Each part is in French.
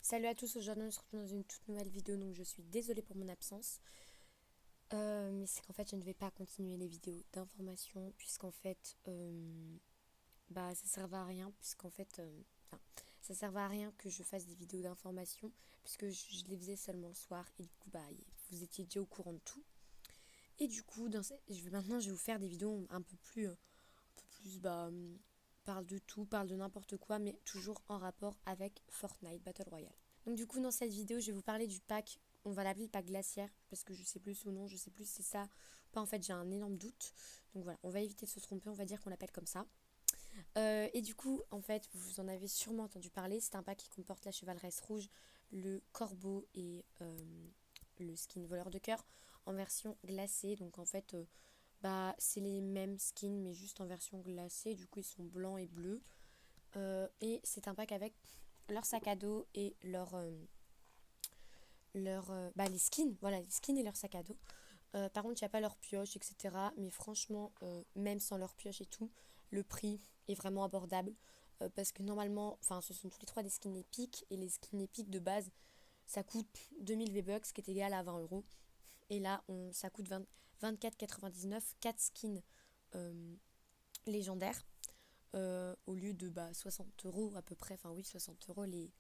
Salut à tous, aujourd'hui on se retrouve dans une toute nouvelle vidéo, donc je suis désolée pour mon absence. Mais c'est qu'en fait je ne vais pas continuer les vidéos d'information puisqu'en fait ça servait à rien enfin, ça servait à rien que je fasse des vidéos d'information puisque je les faisais seulement le soir et du coup vous étiez déjà au courant de tout. Et du coup maintenant je vais vous faire des vidéos un peu plus parle de tout, parle de n'importe quoi mais toujours en rapport avec Fortnite Battle Royale. Donc du coup dans cette vidéo je vais vous parler du pack, on va l'appeler le pack glaciaire parce que je sais plus son nom, je sais plus si c'est ça ou pas, en fait j'ai un énorme doute. Donc voilà, on va éviter de se tromper, on va dire qu'on l'appelle comme ça. Et du coup en fait vous en avez sûrement entendu parler, c'est un pack qui comporte la chevaleresse rouge, le corbeau et le skin voleur de cœur en version glacée. Donc en fait c'est les mêmes skins mais juste en version glacée, du coup ils sont blancs et bleus. Et c'est un pack avec leur sac à dos et les skins, voilà, les skins et leur sac à dos. Par contre, il n'y a pas leur pioche, etc. Mais franchement, même sans leur pioche et tout, le prix est vraiment abordable. Parce que normalement, enfin, ce sont tous les trois des skins épiques. Et les skins épiques de base, ça coûte 2000 V-Bucks, qui est égal à 20 euros. Et là, ça coûte 24,99, 4 skins légendaires. Au lieu de 60 euros à peu près, enfin oui, 60 euros les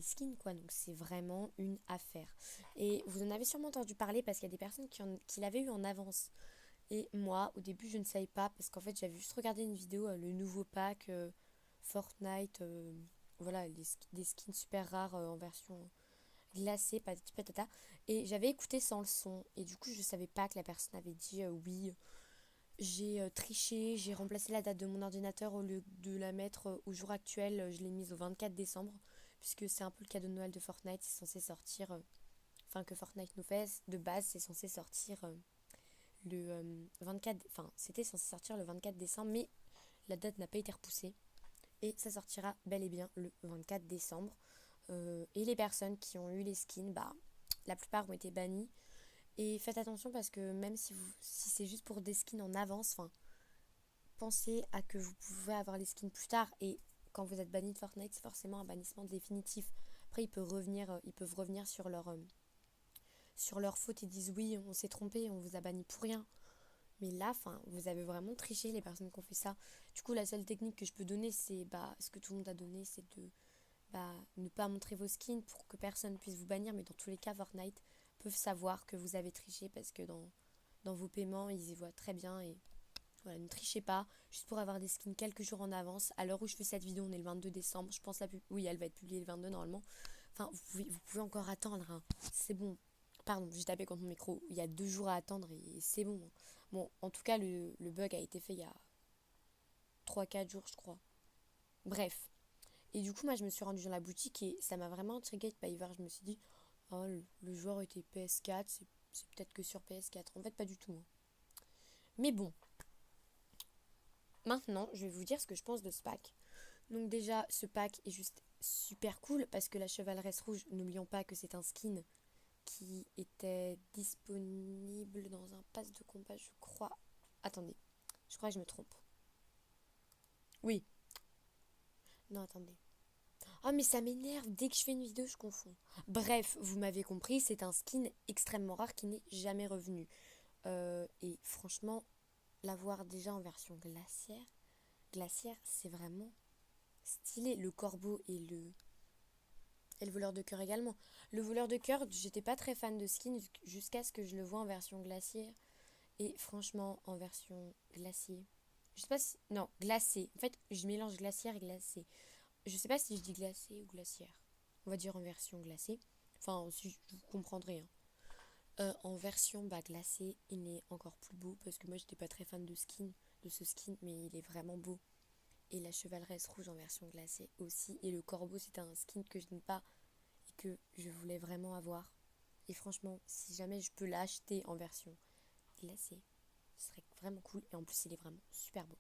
skins quoi, donc c'est vraiment une affaire. Et vous en avez sûrement entendu parler parce qu'il y a des personnes qui l'avaient eu en avance. Et moi, au début, je ne savais pas parce qu'en fait, j'avais juste regardé une vidéo, le nouveau pack Fortnite, voilà, des skins super rares en version glacée, patati patata. Et j'avais écouté sans le son. Et du coup, je savais pas que la personne avait dit oui. J'ai triché, j'ai remplacé la date de mon ordinateur au lieu de la mettre au jour actuel, je l'ai mise au 24 décembre, puisque c'est un peu le cadeau de Noël de Fortnite, c'est censé sortir, enfin que Fortnite nous fait, de base c'est censé sortir le 24, enfin c'était censé sortir le 24 décembre, mais la date n'a pas été repoussée, et ça sortira bel et bien le 24 décembre. Et les personnes qui ont eu les skins, la plupart ont été bannies, et faites attention parce que même si c'est juste pour des skins en avance, enfin pensez à que vous pouvez avoir les skins plus tard et quand vous êtes banni de Fortnite, c'est forcément un bannissement définitif. Après, ils peuvent revenir sur leur faute et disent oui, on s'est trompé, on vous a banni pour rien. Mais là, vous avez vraiment triché les personnes qui ont fait ça. Du coup, la seule technique que je peux donner, c'est ce que tout le monde a donné, c'est de ne pas montrer vos skins pour que personne puisse vous bannir. Mais dans tous les cas, Fortnite peuvent savoir que vous avez triché parce que dans vos paiements, ils y voient très bien et voilà, ne trichez pas, juste pour avoir des skins quelques jours en avance. À l'heure où je fais cette vidéo, on est le 22 décembre. Je pense oui, elle va être publiée le 22 normalement. Enfin, vous pouvez encore attendre, hein. C'est bon. Pardon, j'ai tapé contre mon micro. Il y a 2 jours à attendre et c'est bon, hein. Bon, en tout cas, le bug a été fait il y a 3 4 jours, je crois. Bref. Et du coup, moi, je me suis rendue dans la boutique et ça m'a vraiment intriguée de pas y voir. Je me suis dit, oh, le joueur était PS4, c'est peut-être que sur PS4. En fait, pas du tout, hein. Mais bon, maintenant, je vais vous dire ce que je pense de ce pack. Donc déjà, ce pack est juste super cool parce que la chevaleresse rouge, n'oublions pas que c'est un skin qui était disponible dans un pass de combat, je crois. Attendez, je crois que je me trompe. Oui. Non, attendez. Oh mais ça m'énerve, dès que je fais une vidéo, je confonds. Bref, vous m'avez compris, c'est un skin extrêmement rare qui n'est jamais revenu. Et franchement, l'avoir déjà en version glaciaire, c'est vraiment stylé. Le corbeau et le voleur de cœur également. Le voleur de cœur, j'étais pas très fan de skin jusqu'à ce que je le vois en version glaciaire. Et franchement, en version glacier. Je sais pas si. Non, glacé. En fait, je mélange glaciaire et glacé. Je sais pas si je dis glacé ou glaciaire. On va dire en version glacée. Enfin, si vous comprendrez, hein. En version glacée, il est encore plus beau parce que moi j'étais pas très fan de ce skin, mais il est vraiment beau. Et la chevaleresse rouge en version glacée aussi. Et le corbeau, c'était un skin que je n'ai pas et que je voulais vraiment avoir. Et franchement, si jamais je peux l'acheter en version glacée, ce serait vraiment cool. Et en plus, il est vraiment super beau.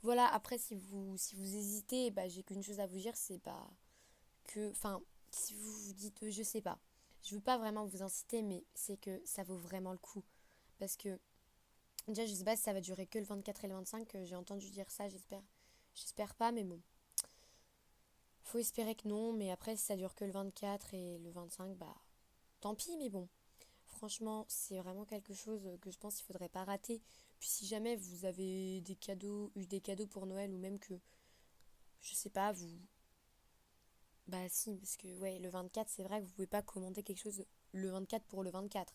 Voilà, après, si vous hésitez, j'ai qu'une chose à vous dire, c'est enfin, si vous vous dites, je sais pas, je veux pas vraiment vous inciter, mais c'est que ça vaut vraiment le coup. Parce que, déjà, je sais pas si ça va durer que le 24 et le 25, j'ai entendu dire ça, j'espère pas, mais bon. Faut espérer que non, mais après, si ça dure que le 24 et le 25, bah tant pis, mais bon. Franchement, c'est vraiment quelque chose que je pense qu'il faudrait pas rater. Puis si jamais vous avez eu des cadeaux pour Noël ou même que, je sais pas, vous... Bah si, parce que ouais, le 24, c'est vrai que vous pouvez pas commander quelque chose le 24 pour le 24.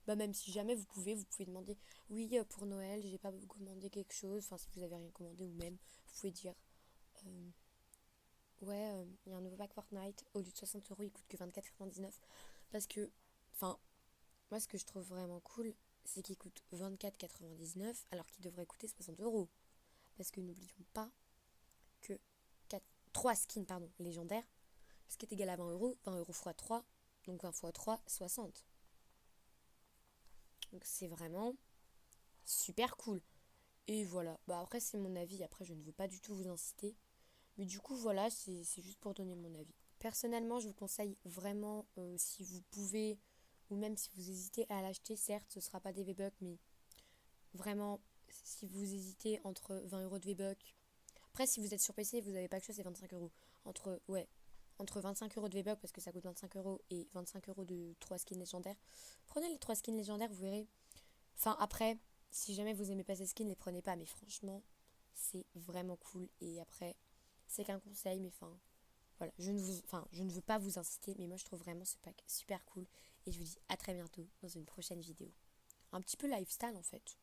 Bah même si jamais vous pouvez demander, oui, pour Noël, j'ai pas commandé quelque chose. Enfin, si vous avez rien commandé ou même, vous pouvez dire, euh, ouais, il y a un nouveau pack Fortnite, au lieu de 60 euros, il coûte que 24,99. Parce que, enfin, moi, ce que je trouve vraiment cool, c'est qu'il coûte 24,99 alors qu'il devrait coûter 60 euros. Parce que n'oublions pas que 3 skins légendaires, ce qui est égal à 20 euros, 20 euros x 3, donc 20 x 3, 60. Donc c'est vraiment super cool. Et voilà, bah après c'est mon avis, après je ne veux pas du tout vous inciter. Mais du coup voilà, c'est juste pour donner mon avis. Personnellement, je vous conseille vraiment, si vous pouvez, ou même si vous hésitez à l'acheter, certes ce sera pas des V-Bucks, mais vraiment, si vous hésitez entre 20 euros de V-Bucks, après si vous êtes sur PC, vous n'avez pas que ça, c'est 25 euros. Entre 25 euros de V-Bucks parce que ça coûte 25 euros et 25 euros de 3 skins légendaires. Prenez les 3 skins légendaires, vous verrez. Enfin après, si jamais vous aimez pas ces skins, les prenez pas, mais franchement, c'est vraiment cool. Et après, c'est qu'un conseil, mais enfin, voilà, je ne veux pas vous inciter, mais moi je trouve vraiment ce pack super cool. Et je vous dis à très bientôt dans une prochaine vidéo. Un petit peu lifestyle en fait.